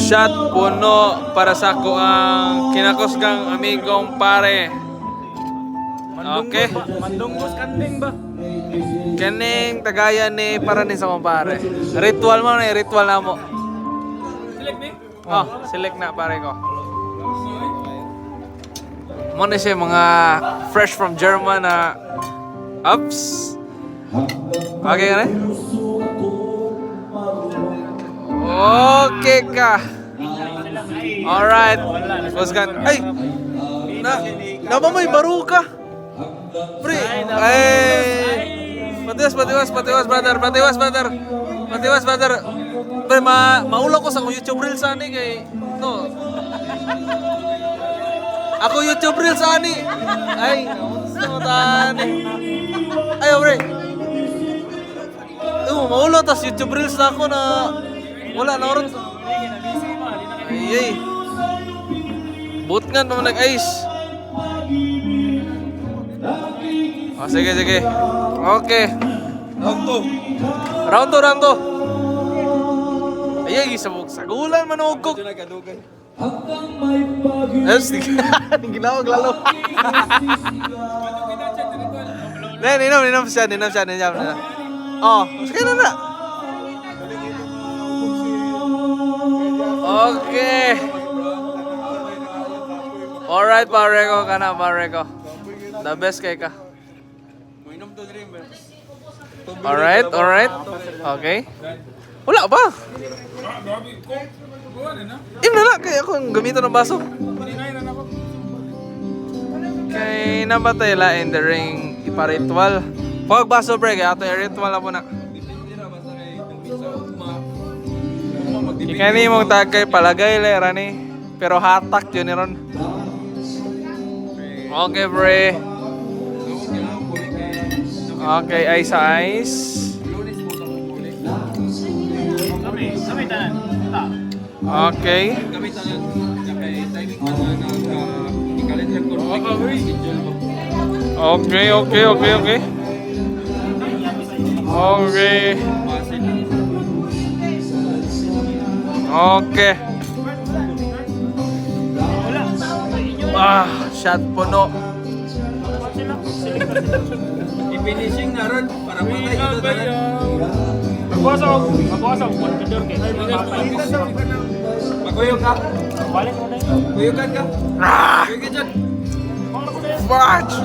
Shot puno para sa ko ang kinakusgang amigong pare. Okay. Mandunggos kanding ba? Kaning tagayan ni para ni sa kong pare. Ritual mo na, ritual na mo. Select ni? Oh, select na pare ko. Mo na siya mga fresh from German na ups. Okay ka na? Okay ka. Alright. Kusgan. Ay! Na may baro ka. Pre, Patiwas brother. Patiwas brother. Pre, maulaw ko sa akong YouTube Reels ani kay no. Ako YouTube Reels ani. Ay, naunsa tani. Ayo pre. Maulaw tas YouTube Reels na ako na wala na oras. Ay. Boot nga naman nag-ice. Oh, sige. Okay. Round 2. Ay, sagulan man ugkog. Yes, ginawag lalo. Ninom siya. Oh, sige na. Okay. Alright, pare ko. The best kay ka. Alright. Okay. Wala ba? Na kaya akong gamitin ng baso. Kay namatay la in the ring iparitual. Pag baso pre, kaya ito ritual na po na. Ikani mong tagay palagay le rani. Pero hatak yun ni Ron. Okay pre. Okay, ice. Kami tanan. Okay. Okay. Shot puno. I-finishing na ron para patay ito tanan. Magwasok. Kontidor kay. Maguyog ka? Balik mo na yun. Guyugan ka? Guyugan dyan. Fudge!